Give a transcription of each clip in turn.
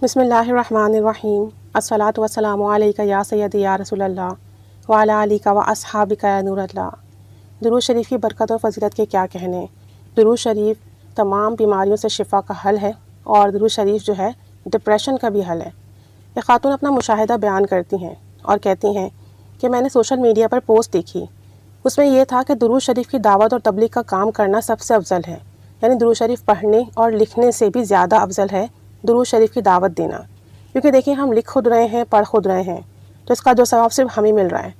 بسم اللہ الرحمن الرحیم الصلاۃ والسلام علیک یا سیدی یا رسول اللہ وعلی آلک و اصحابک یا نور اللہ۔ درود شریف کی برکت اور فضیلت کے کیا کہنے۔ درود شریف تمام بیماریوں سے شفا کا حل ہے، اور درود شریف جو ہے ڈپریشن کا بھی حل ہے۔ ایک خاتون اپنا مشاہدہ بیان کرتی ہیں اور کہتی ہیں کہ میں نے سوشل میڈیا پر پوسٹ دیکھی، اس میں یہ تھا کہ درود شریف کی دعوت اور تبلیغ کا کام کرنا سب سے افضل ہے، یعنی درود شریف پڑھنے اور لکھنے سے بھی زیادہ افضل ہے درود شریف کی دعوت دینا، کیونکہ دیکھیں ہم لکھ خود رہے ہیں، پڑھ خود رہے ہیں، تو اس کا جو ثواب صرف ہمیں مل رہا ہے،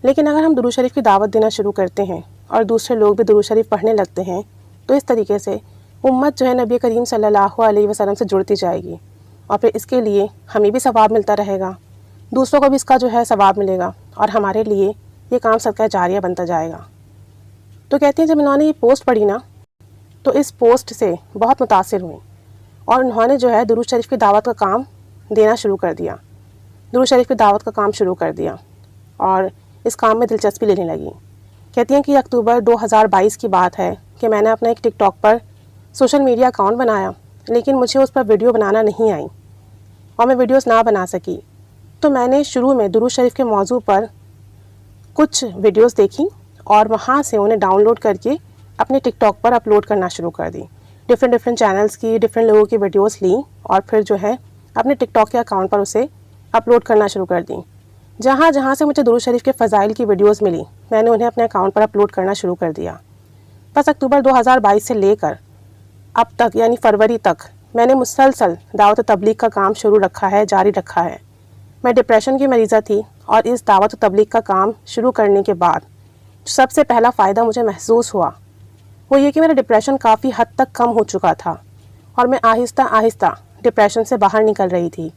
لیکن اگر ہم درود شریف کی دعوت دینا شروع کرتے ہیں اور دوسرے لوگ بھی درود شریف پڑھنے لگتے ہیں تو اس طریقے سے امت جو ہے نبی کریم صلی اللہ علیہ وسلم سے جڑتی جائے گی، اور پھر اس کے لیے ہمیں بھی ثواب ملتا رہے گا، دوسروں کو بھی اس کا جو ہے ثواب ملے گا، اور ہمارے لیے یہ کام صدقہ جاریہ بنتا جائے گا۔ تو کہتی ہیں جب انہوں نے یہ پوسٹ پڑھی نا تو اس پوسٹ سے بہت متاثر ہوئیں، اور انہوں نے جو ہے درود شریف کی دعوت کا کام دینا شروع کر دیا، درود شریف کی دعوت کا کام شروع کر دیا، اور اس کام میں دلچسپی لینے لگی۔ کہتی ہیں کہ اکتوبر 2022 کی بات ہے کہ میں نے اپنا ایک ٹک ٹاک پر سوشل میڈیا اکاؤنٹ بنایا، لیکن مجھے اس پر ویڈیو بنانا نہیں آئی اور میں ویڈیوز نہ بنا سکی، تو میں نے شروع میں درود شریف کے موضوع پر کچھ ویڈیوز دیکھی اور وہاں سے انہیں ڈاؤن لوڈ کر کے اپنے ٹک ٹاک پر اپلوڈ کرنا شروع کر دی۔ ڈفرینٹ چینلز کی ڈفرینٹ لوگوں کی ویڈیوز لیں اور پھر جو ہے اپنے ٹک ٹاک کے اکاؤنٹ پر اسے اپلوڈ کرنا شروع کر دیں۔ جہاں جہاں سے مجھے درود شریف کے فضائل کی ویڈیوز ملی میں نے انہیں اپنے اکاؤنٹ پر اپلوڈ کرنا شروع کر دیا۔ بس اکتوبر 2022 سے لے کر اب تک یعنی فروری تک میں نے مسلسل دعوت و تبلیغ کا کام شروع رکھا ہے، جاری رکھا ہے۔ میں ڈپریشن کی مریضہ تھی، اور اس دعوت و تبلیغ کا کام شروع کرنے کے بعد سب سے پہلا فائدہ مجھے محسوس ہوا وہ یہ کہ میرا ڈپریشن کافی حد تک کم ہو چکا تھا، اور میں آہستہ آہستہ ڈپریشن سے باہر نکل رہی تھی۔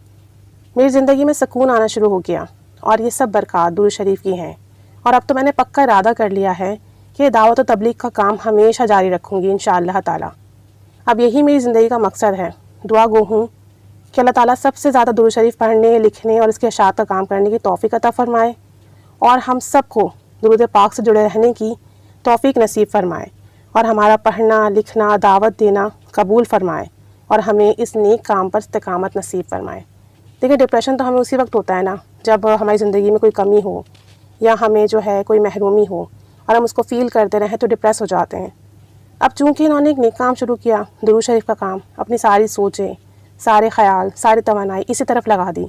میری زندگی میں سکون آنا شروع ہو گیا، اور یہ سب برکات درود شریف کی ہیں، اور اب تو میں نے پکا ارادہ کر لیا ہے کہ دعوت و تبلیغ کا کام ہمیشہ جاری رکھوں گی انشاءاللہ تعالی۔ اب یہی میری زندگی کا مقصد ہے۔ دعا گو ہوں کہ اللہ تعالیٰ سب سے زیادہ درود شریف پڑھنے، لکھنے اور اس کے اشاعت کا کام کرنے کی توفیق عطا فرمائے، اور ہم سب کو درود پاک سے جڑے رہنے کی توفیق نصیب فرمائے، اور ہمارا پڑھنا، لکھنا، دعوت دینا قبول فرمائے، اور ہمیں اس نیک کام پر استقامت نصیب فرمائے۔ دیکھیں ڈپریشن تو ہمیں اسی وقت ہوتا ہے نا جب ہماری زندگی میں کوئی کمی ہو یا ہمیں جو ہے کوئی محرومی ہو اور ہم اس کو فیل کرتے رہیں تو ڈپریس ہو جاتے ہیں۔ اب چونکہ انہوں نے ایک نیک کام شروع کیا، درود شریف کا کام، اپنی ساری سوچیں، سارے خیال، ساری توانائی اسی طرف لگا دی،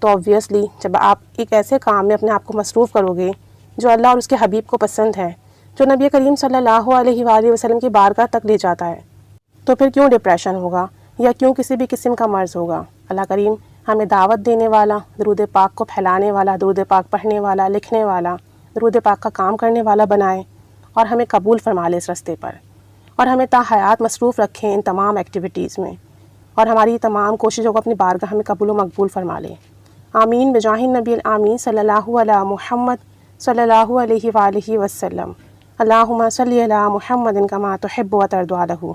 تو آبویسلی جب آپ ایک ایسے کام میں اپنے آپ کو مصروف کرو گے جو اللہ اور اس کے حبیب کو پسند ہے، جو نبی کریم صلی اللہ علیہ وآلہ وسلم کی بارگاہ تک لے جاتا ہے، تو پھر کیوں ڈپریشن ہوگا یا کیوں کسی بھی قسم کا مرض ہوگا۔ اللہ کریم ہمیں دعوت دینے والا، درود پاک کو پھیلانے والا، درود پاک پڑھنے والا، لکھنے والا، درود پاک کا کام کرنے والا بنائے، اور ہمیں قبول فرما لے اس رستے پر، اور ہمیں تا حیات مصروف رکھیں ان تمام ایکٹیویٹیز میں، اور ہماری تمام کوششوں کو اپنی بارگاہ میں قبول و مقبول فرما لے۔ آمین بجاہ النبی الآمین صلی اللہ علی محمد صلی اللہ علیہ وآلہ وسلم۔ اللہم صلی علی محمد کما تحب و ترضی عنہ۔